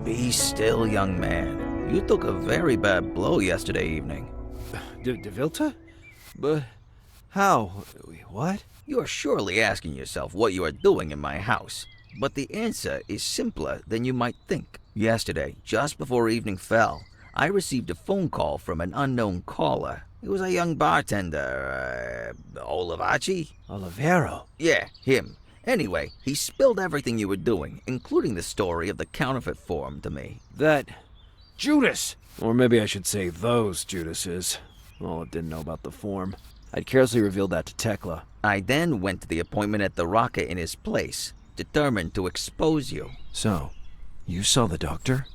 Be still, young man. You took a very bad blow yesterday evening. Devilta? But how? What? You are surely asking yourself what you are doing in my house, but the answer is simpler than you might think. Yesterday, just before evening fell, I received a phone call from an unknown caller. It was a young bartender, Olivaci? Olivero? Yeah, him. Anyway, he spilled everything you were doing, including the story of the counterfeit form to me. That Judas! Or maybe I should say those Judases. Olive didn't know about the form. I'd carelessly revealed that to Tekla. I then went to the appointment at the Rocket in his place, determined to expose you. So, you saw the doctor?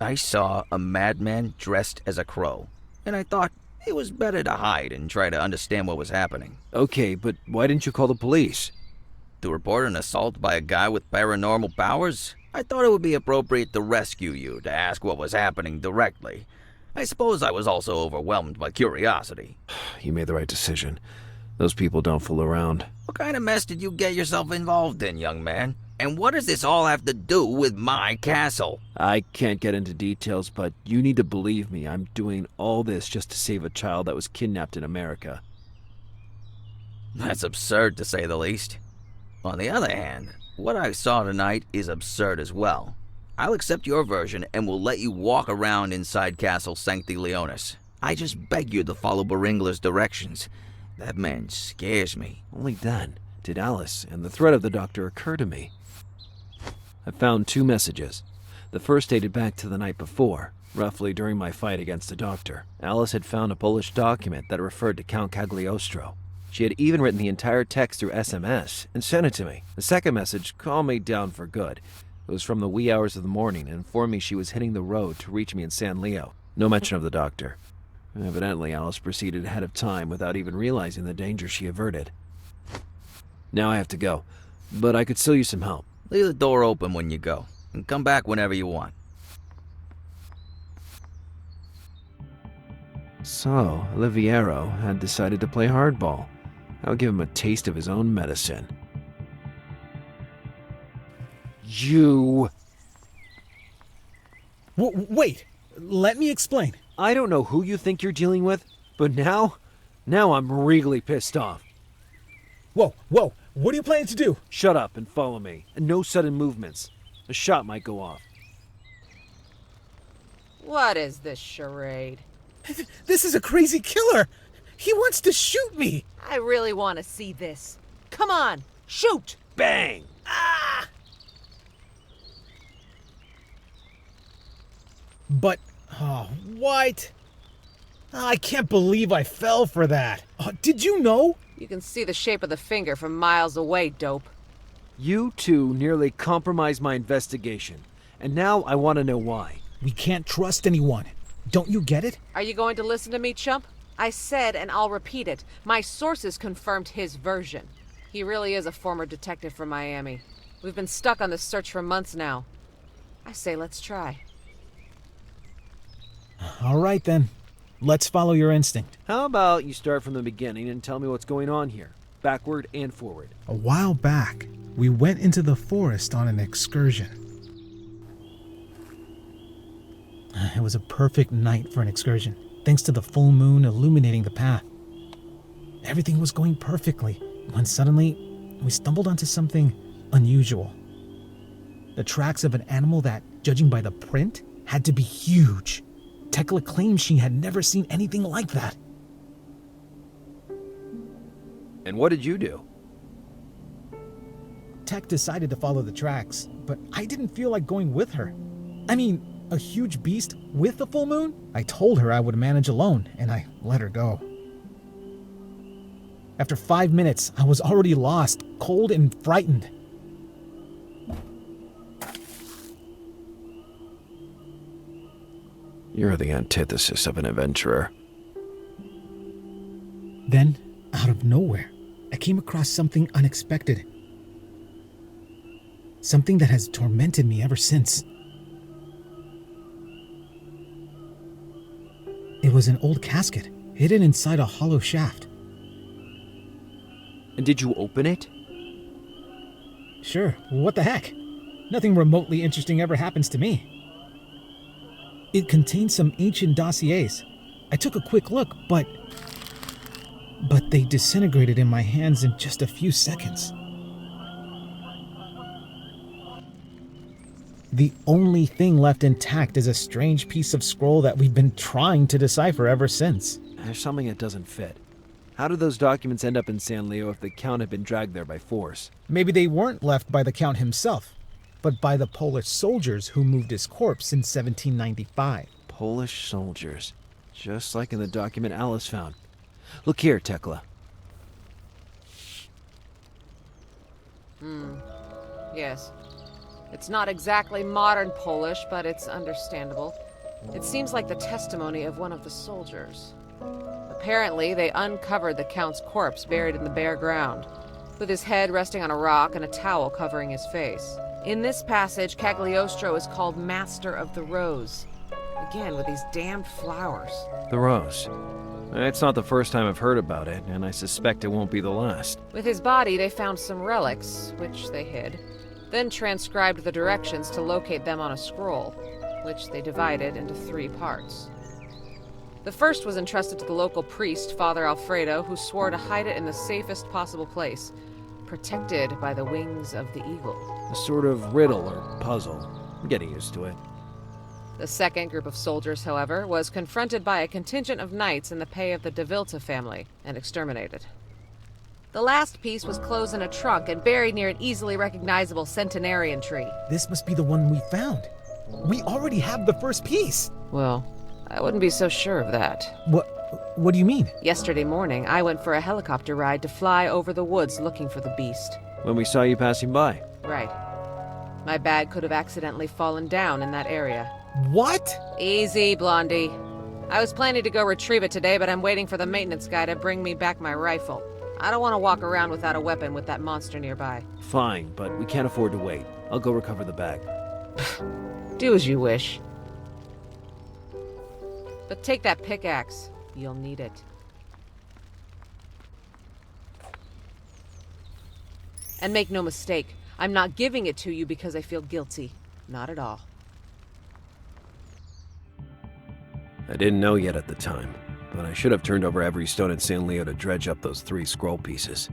I saw a madman dressed as a crow, and I thought it was better to hide and try to understand what was happening. Okay, but why didn't you call the police? To report an assault by a guy with paranormal powers? I thought it would be appropriate to rescue you, to ask what was happening directly. I suppose I was also overwhelmed by curiosity. You made the right decision. Those people don't fool around. What kind of mess did you get yourself involved in, young man? And what does this all have to do with my castle? I can't get into details, but you need to believe me. I'm doing all this just to save a child that was kidnapped in America. That's absurd, to say the least. On the other hand, what I saw tonight is absurd as well. I'll accept your version and will let you walk around inside Castle Sancti Leonis. I just beg you to follow Beringler's directions. That man scares me. Only then did Alice and the threat of the doctor occur to me. I found 2 messages. The first dated back to the night before, roughly during my fight against the doctor. Alice had found a Polish document that referred to Count Cagliostro. She had even written the entire text through SMS and sent it to me. The second message calmed me down for good. It was from the wee hours of the morning and informed me she was hitting the road to reach me in San Leo. No mention of the doctor. Evidently, Alice proceeded ahead of time without even realizing the danger she averted. Now I have to go, but I could still use some help. Leave the door open when you go, and come back whenever you want. So, Oliviero had decided to play hardball. I'll give him a taste of his own medicine. You... Wait, let me explain. I don't know who you think you're dealing with, but now I'm really pissed off. Whoa, what are you planning to do? Shut up and follow me, and no sudden movements. A shot might go off. What is this charade? This is a crazy killer. He wants to shoot me. I really want to see this. Come on, shoot! Bang! But, what? I can't believe I fell for that. Did you know? You can see the shape of the finger from miles away, dope. You two nearly compromised my investigation, and now I want to know why. We can't trust anyone. Don't you get it? Are you going to listen to me, chump? I said, and I'll repeat it, my sources confirmed his version. He really is a former detective from Miami. We've been stuck on this search for months now. I say let's try. All right then. Let's follow your instinct. How about you start from the beginning and tell me what's going on here, backward and forward. A while back, we went into the forest on an excursion. It was a perfect night for an excursion, thanks to the full moon illuminating the path. Everything was going perfectly, when suddenly we stumbled onto something unusual. The tracks of an animal that, judging by the print, had to be huge. Tekla claimed she had never seen anything like that. And what did you do? Tek decided to follow the tracks, but I didn't feel like going with her. I mean, a huge beast with a full moon? I told her I would manage alone, and I let her go. After 5 minutes, I was already lost, cold and frightened. You're the antithesis of an adventurer. Then, out of nowhere, I came across something unexpected. Something that has tormented me ever since. It was an old casket, hidden inside a hollow shaft. And did you open it? Sure, what the heck? Nothing remotely interesting ever happens to me. It contains some ancient dossiers. I took a quick look, but they disintegrated in my hands in just a few seconds. The only thing left intact is a strange piece of scroll that we've been trying to decipher ever since. There's something that doesn't fit. How did those documents end up in San Leo if the Count had been dragged there by force? Maybe they weren't left by the Count himself, but by the Polish soldiers who moved his corpse in 1795. Polish soldiers. Just like in the document Alice found. Look here, Tekla. Yes. It's not exactly modern Polish, but it's understandable. It seems like the testimony of one of the soldiers. Apparently, they uncovered the Count's corpse buried in the bare ground, with his head resting on a rock and a towel covering his face. In this passage, Cagliostro is called Master of the Rose. Again, with these damned flowers. The Rose. It's not the first time I've heard about it, and I suspect it won't be the last. With his body, they found some relics, which they hid, then transcribed the directions to locate them on a scroll, which they divided into 3 parts. The first was entrusted to the local priest, Father Alfredo, who swore to hide it in the safest possible place, protected by the wings of the eagle. A sort of riddle or puzzle. I'm getting used to it. The second group of soldiers, however, was confronted by a contingent of knights in the pay of the De Vilta family and exterminated. The last piece was closed in a trunk and buried near an easily recognizable centenarian tree. This must be the one we found. We already have the first piece. Well, I wouldn't be so sure of that. What do you mean? Yesterday morning, I went for a helicopter ride to fly over the woods looking for the beast. When we saw you passing by. Right. My bag could have accidentally fallen down in that area. What? Easy, Blondie. I was planning to go retrieve it today, but I'm waiting for the maintenance guy to bring me back my rifle. I don't want to walk around without a weapon with that monster nearby. Fine, but we can't afford to wait. I'll go recover the bag. Do as you wish. But take that pickaxe. You'll need it. And make no mistake, I'm not giving it to you because I feel guilty. Not at all. I didn't know yet at the time, but I should have turned over every stone in San Leo to dredge up those 3 scroll pieces.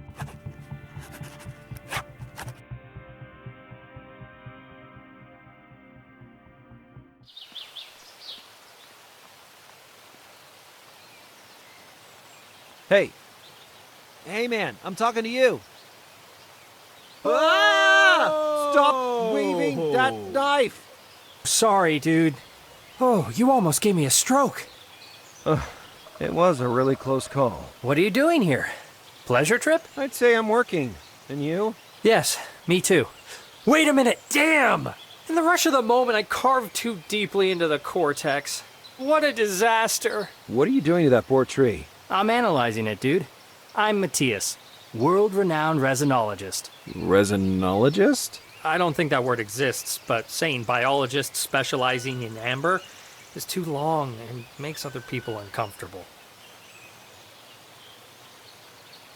Hey! Hey man, I'm talking to you! Ah! Stop waving that knife! Sorry, dude. Oh, you almost gave me a stroke. It was a really close call. What are you doing here? Pleasure trip? I'd say I'm working. And you? Yes, me too. Wait a minute, damn! In the rush of the moment, I carved too deeply into the cortex. What a disaster. What are you doing to that poor tree? I'm analyzing it, dude. I'm Matthias, world-renowned resinologist. Resinologist? I don't think that word exists, but saying biologist specializing in amber is too long and makes other people uncomfortable.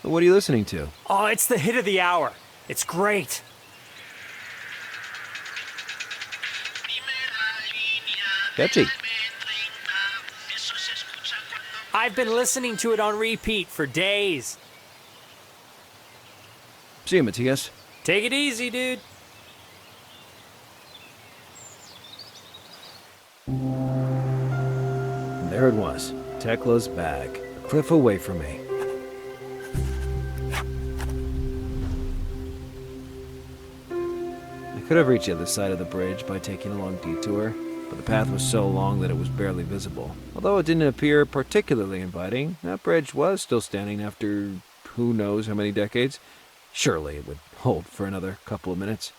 What are you listening to? Oh, it's the hit of the hour. It's great. Catchy. I've been listening to it on repeat for days. See you, Matthias. Take it easy, dude. And there it was, Tekla's bag, a cliff away from me. I could have reached the other side of the bridge by taking a long detour, but the path was so long that it was barely visible. Although it didn't appear particularly inviting, that bridge was still standing after who knows how many decades. Surely it would hold for another couple of minutes.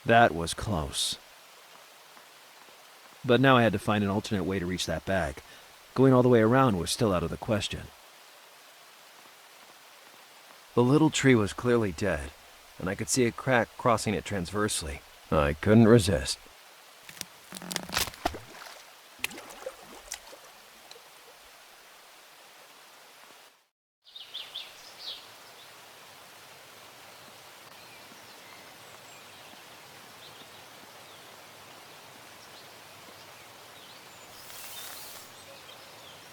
That was close. But now I had to find an alternate way to reach that bag. Going all the way around was still out of the question. The little tree was clearly dead, and I could see a crack crossing it transversely. I couldn't resist.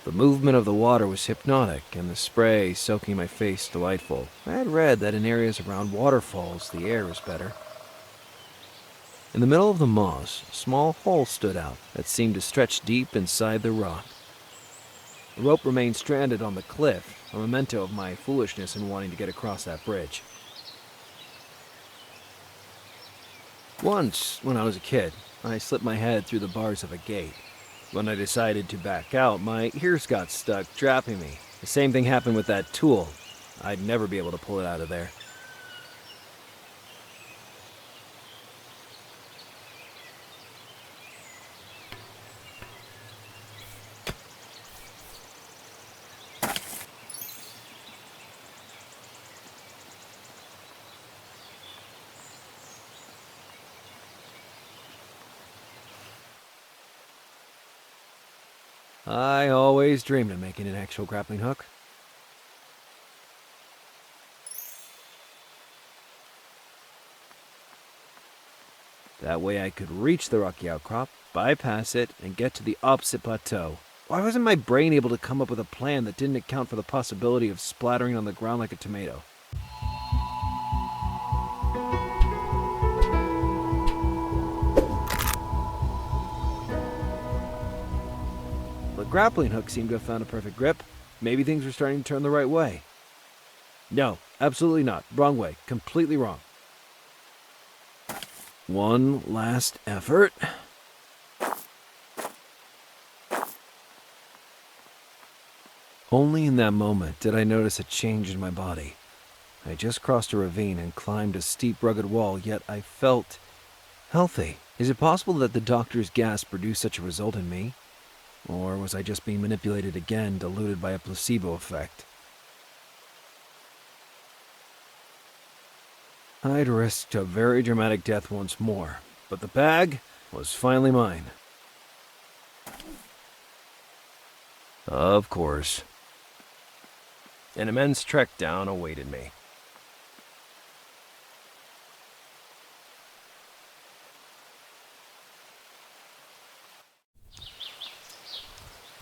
The movement of the water was hypnotic, and the spray soaking my face delightful. I had read that in areas around waterfalls, the air is better. In the middle of the moss, a small hole stood out that seemed to stretch deep inside the rock. The rope remained stranded on the cliff, a memento of my foolishness in wanting to get across that bridge. Once, when I was a kid, I slipped my head through the bars of a gate. When I decided to back out, my ears got stuck, trapping me. The same thing happened with that tool. I'd never be able to pull it out of there. I always dreamed of making an actual grappling hook. That way I could reach the rocky outcrop, bypass it, and get to the opposite plateau. Why wasn't my brain able to come up with a plan that didn't account for the possibility of splattering on the ground like a tomato? The grappling hook seemed to have found a perfect grip. Maybe things were starting to turn the right way. No, absolutely not. Wrong way. Completely wrong. One last effort. Only in that moment did I notice a change in my body. I just crossed a ravine and climbed a steep, rugged wall, yet I felt healthy. Is it possible that the doctor's gas produced such a result in me? Or was I just being manipulated again, diluted by a placebo effect? I'd risked a very dramatic death once more, but the bag was finally mine. Of course. An immense trek down awaited me.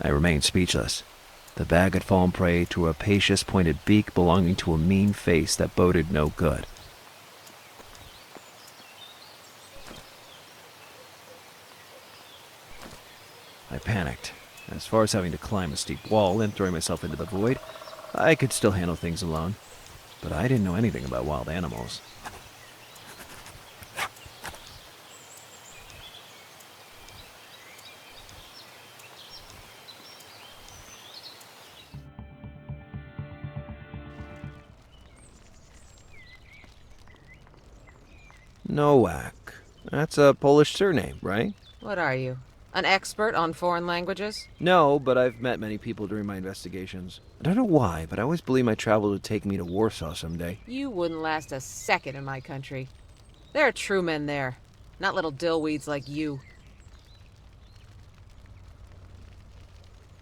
I remained speechless. The bag had fallen prey to a rapacious pointed beak belonging to a mean face that boded no good. I panicked. As far as having to climb a steep wall and throwing myself into the void, I could still handle things alone. But I didn't know anything about wild animals. Nowak. That's a Polish surname, right? What are you? An expert on foreign languages? No, but I've met many people during my investigations. I don't know why, but I always believed my travel would take me to Warsaw someday. You wouldn't last a second in my country. There are true men there, not little dillweeds like you.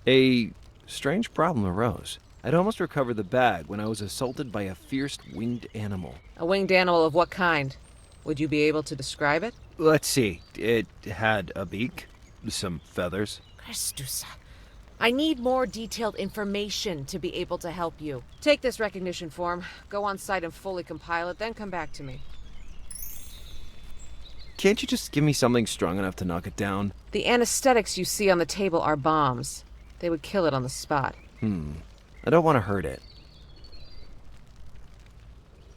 A strange problem arose. I'd almost recovered the bag when I was assaulted by a fierce winged animal. A winged animal of what kind? Would you be able to describe it? Let's see. It had a beak, some feathers. Christus, I need more detailed information to be able to help you. Take this recognition form, go on site and fully compile it, then come back to me. Can't you just give me something strong enough to knock it down? The anesthetics you see on the table are bombs. They would kill it on the spot. I don't want to hurt it.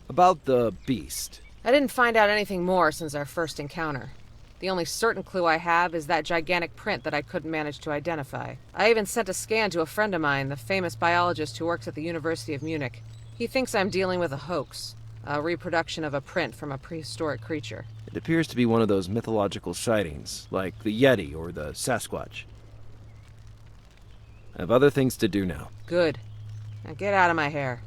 About the beast. I didn't find out anything more since our first encounter. The only certain clue I have is that gigantic print that I couldn't manage to identify. I even sent a scan to a friend of mine, the famous biologist who works at the University of Munich. He thinks I'm dealing with a hoax. A reproduction of a print from a prehistoric creature. It appears to be one of those mythological sightings, like the Yeti or the Sasquatch. I have other things to do now. Good. Now get out of my hair.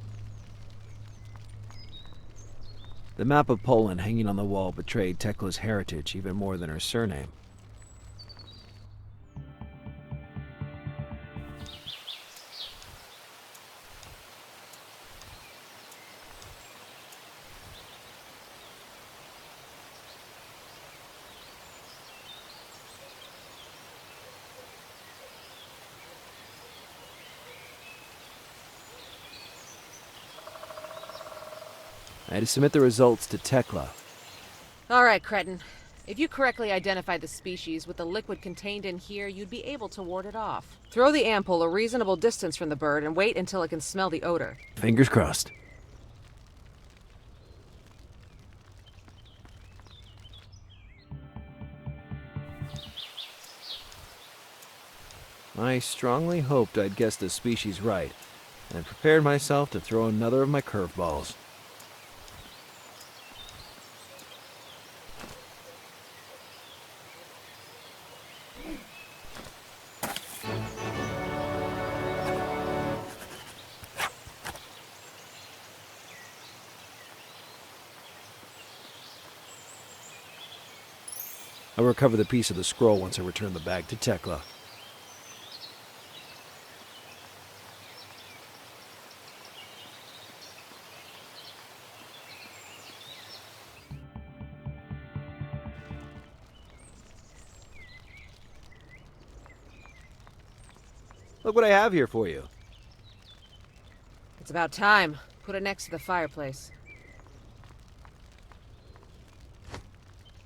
The map of Poland hanging on the wall betrayed Tekla's heritage even more than her surname. I had to submit the results to Tekla. All right, Cretin. If you correctly identified the species with the liquid contained in here, you'd be able to ward it off. Throw the ampoule a reasonable distance from the bird and wait until it can smell the odor. Fingers crossed. I strongly hoped I'd guessed the species right, and prepared myself to throw another of my curveballs. I'll recover the piece of the scroll once I return the bag to Tekla. Look what I have here for you. It's about time. Put it next to the fireplace.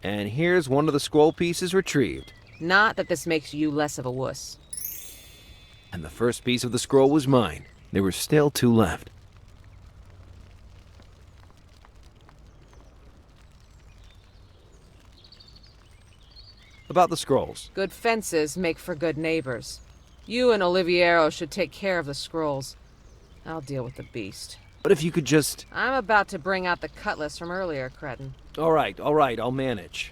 And here's one of the scroll pieces retrieved. Not that this makes you less of a wuss. And the first piece of the scroll was mine. There were still 2 left. About the scrolls. Good fences make for good neighbors. You and Oliviero should take care of the scrolls. I'll deal with the beast. But if you could just... I'm about to bring out the cutlass from earlier, Cretin. All right, I'll manage.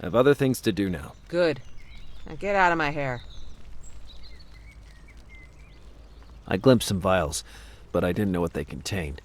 I have other things to do now. Good. Now get out of my hair. I glimpsed some vials, but I didn't know what they contained.